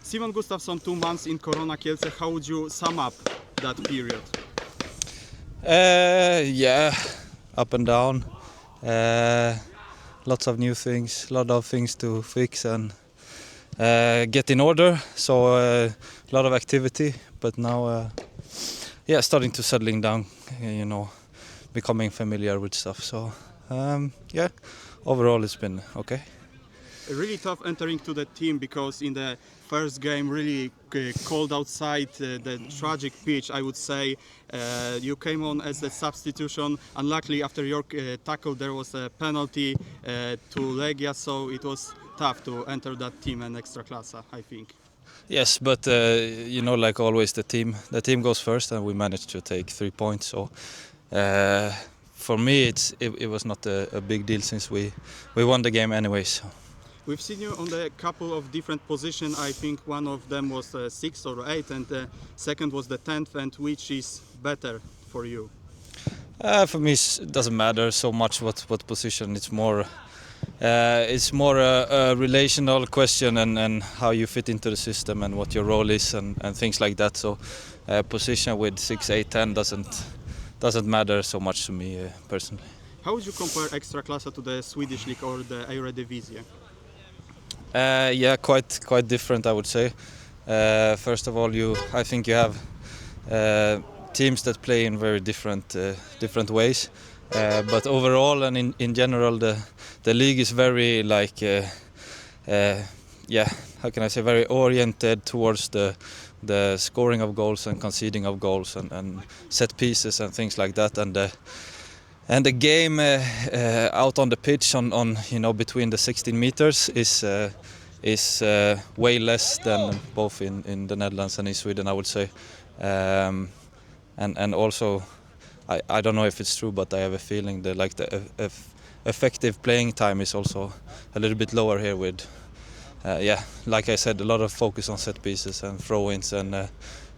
Simon Gustafson, 2 months in Korony Kielce. How would you sum up that period? Yeah, up and down. Lots of new things, a lot of things to fix and get in order. So a lot of activity, but now, yeah, starting to settling down. You know, becoming familiar with stuff. So yeah, overall it's been okay. Really tough entering to the team because in the first game really cold outside, the tragic pitch, I would say. You came on as a substitution. Unluckily, after your tackle there was a penalty to Legia, so it was tough to enter that team in Ekstraklasa, I think. Yes, but you know, like always, the team goes first, and we managed to take 3 points. So for me, it was not a big deal since we won the game anyway. So. We've seen you on a couple of different positions. I think one of them was 6th or 8th, and the second was the 10th. And which is better for you? For me, it doesn't matter so much what position. It's more a relational question and how you fit into the system and what your role is and things like that. So, position with 6, 8, 10 doesn't matter so much to me personally. How would you compare Ekstraklasa to the Swedish league or the Eredivisie? Yeah, quite different, I would say. First of all, I think you have teams that play in very different ways. But overall and in general, the league is very yeah, how can I say, very oriented towards the scoring of goals and conceding of goals and set pieces and things like that. And the game out on the pitch on you know, between the 16 meters is way less than both in the Netherlands and in Sweden, I would say. And also, I don't know if it's true, but I have a feeling that like the effective playing time is also a little bit lower here with, yeah, like I said, a lot of focus on set pieces and throw-ins and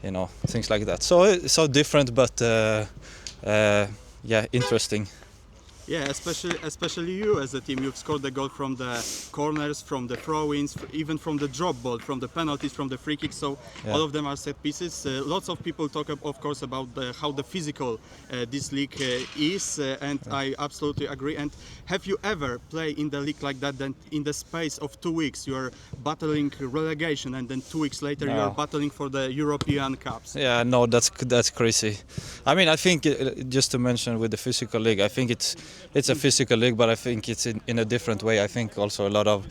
you know, things like that. So it's so different, but yeah, interesting. Yeah, especially you as a team. You've scored the goal from the corners, from the throw-ins, even from the drop ball, from the penalties, from the free kicks. So yeah, all of them are set pieces. Lots of people talk, of course, about how the physical this league is, and yeah, I absolutely agree. And have you ever played in the league like that? Then in the space of 2 weeks, you are battling relegation, and then 2 weeks later, you are battling for the European Cups. Yeah, no, that's crazy. I mean, I think just to mention with the physical league, I think it's a physical league, but I think it's in a different way. I think also a lot of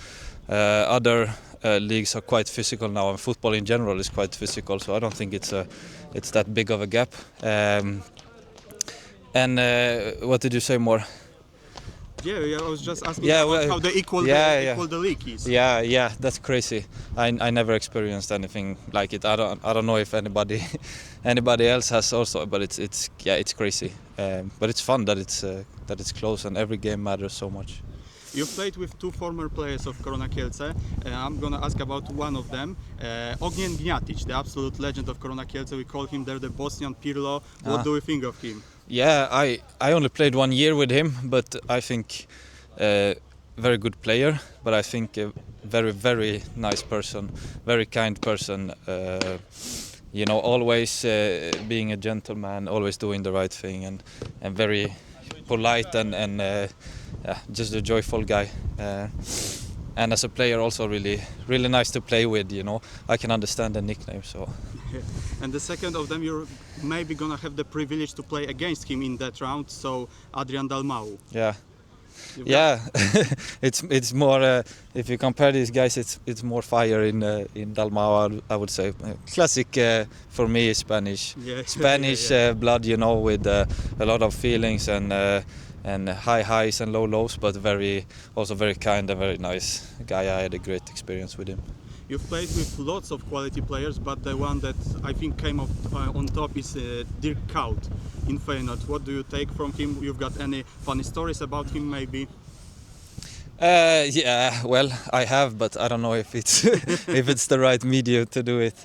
other leagues are quite physical now, and football in general is quite physical. So I don't think it's that big of a gap. And what did you say more? Yeah, I was just asking about how the equal the league is. Yeah, that's crazy. I never experienced anything like it. I don't know if anybody else has also, but it's crazy. But it's fun that it's close and every game matters so much. You've played with 2 former players of Korony Kielce. I'm going to ask about one of them, Ognjen Gnjatic, the absolute legend of Korony Kielce. We call him there the Bosnian Pirlo. What do you think of him? Yeah, I only played 1 year with him, but I think very good player. But I think a very, very nice person, very kind person. You know, always being a gentleman, always doing the right thing, and very polite and yeah, just a joyful guy. And as a player, also really nice to play with. You know, I can understand the nickname. So. And the second of them, you're maybe gonna have the privilege to play against him in that round. So Adrian Dalmau. Yeah. Yeah, it's more. If you compare these guys, it's more fire in Dalmau, I would say. Classic for me, Spanish blood, you know, with a lot of feelings and high highs and low lows, but also very kind and very nice guy. I had a great experience with him. You've played with lots of quality players, but the one that I think came up on top is Dirk Kuyt in Feyenoord. What do you take from him? You've got any funny stories about him, maybe? Yeah, well, I have, but I don't know if it's if it's the right medium to do it.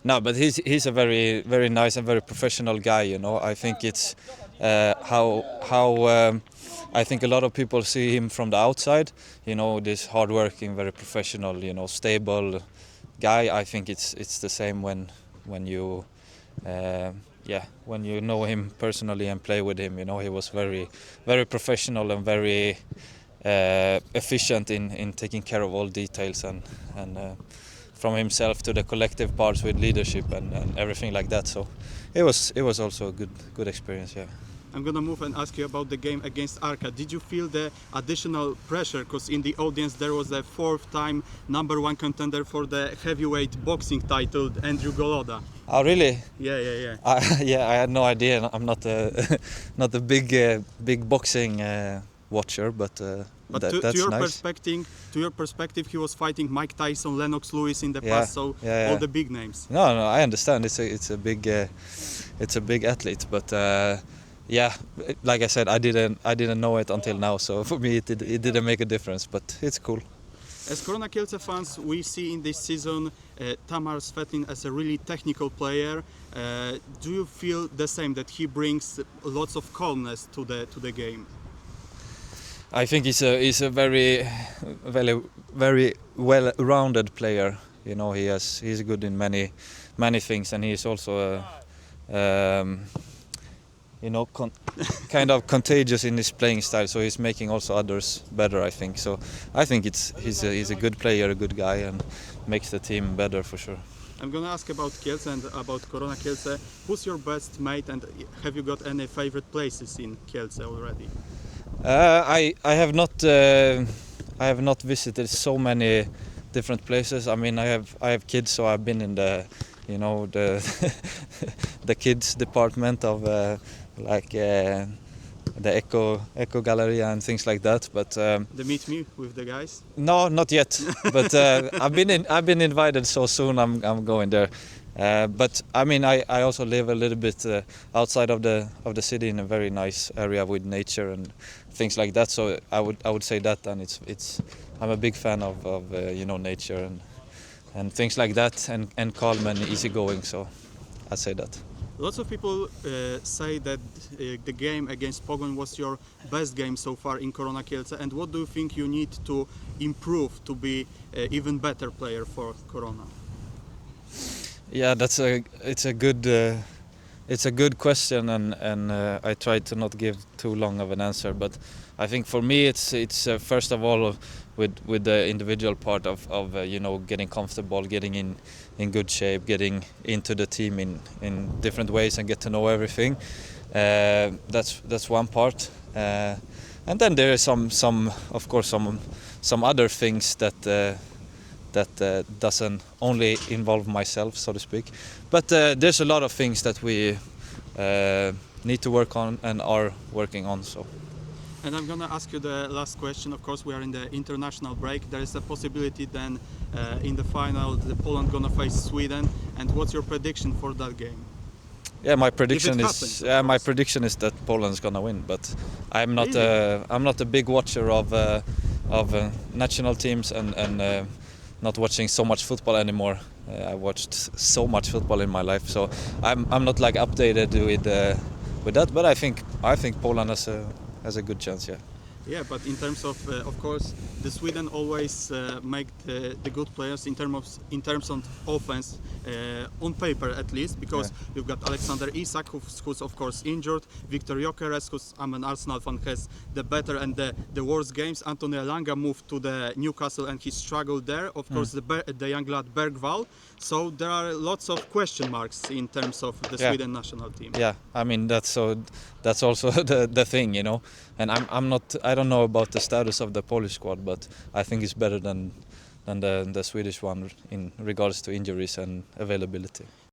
No, but he's a very nice and very professional guy. You know, I think it's how I think a lot of people see him from the outside. You know, this hardworking, very professional. You know, stable, guy. I think it's the same when you when you know him personally and play with him. You know, he was very professional and very efficient in taking care of all details and from himself to the collective parts with leadership and everything like that. So it was also a good experience. Yeah. I'm gonna move and ask you about the game against Arka. Did you feel the additional pressure? Because in the audience there was a 4th-time #1 contender for the heavyweight boxing title, Andrew Goloda. Oh really? Yeah. I had no idea. I'm not not a big boxing watcher, but that's to your nice. To your perspective, he was fighting Mike Tyson, Lennox Lewis in the Yeah, past, so yeah. all the big names. No, I understand. It's a big athlete, but like I said, I didn't know it until now. So for me, it didn't make a difference, but it's cool. As Korony Kielce fans, we see in this season Tamar Svetlin as a really technical player. Do you feel the same, that he brings lots of calmness to the game? I think he's a very well-rounded player. You know, he's good in many things, and he's also kind of contagious in his playing style. So he's making also others better, I think. So I think he's a good player, a good guy, and makes the team better for sure. I'm gonna ask about Kielce and about Korony Kielce. Who's your best mate, and have you got any favorite places in Kielce already? I have not visited so many different places. I mean, I have kids, so I've been in the the kids department of the Eco Galleria and things like that. But The meet me with the guys? no, not yet. But I've been invited, so soon I'm going there. But I mean, I also live a little bit outside of the city in a very nice area with nature and things like that. So I would say that, and I'm a big fan of nature and things like that, and calm and easygoing. So I'd say that. Lots of people say that the game against Pogoń was your best game so far in Korony Kielce. And what do you think you need to improve to be an even better player for Korona? Yeah, it's a good question, and I try to not give too long of an answer. But I think for me, it's first of all with the individual part of getting comfortable, getting in good shape, getting into the team in different ways and get to know everything. That's one part, and then there is some other things that doesn't only involve myself, so to speak. But there's a lot of things that we need to work on and are working on. So. And I'm going to ask you the last question. Of course, we are in the international break. There is a possibility then in the final, Poland going to face Sweden. And what's your prediction for that game? Yeah, my prediction happens, prediction is that Poland's going to win. But I'm not Really? I'm not a big watcher of national teams and not watching so much football anymore. I watched so much football in my life, so I'm not like updated with that. But I think Poland has a good chance. Yeah. Yeah, but in terms of course, the Sweden always make the good players in terms of offense on paper at least, because you've got Alexander Isak who's of course injured, Viktor Gyökeres who's an Arsenal fan, has the better and the worst games. Anthony Elanga moved to the Newcastle and he struggled there. Of course, the young lad Bergvall. So there are lots of question marks in terms of the Sweden national team. Yeah, I mean that's also the thing, you know. And I don't know about the status of the Polish squad, but I think it's better than the Swedish one in regards to injuries and availability.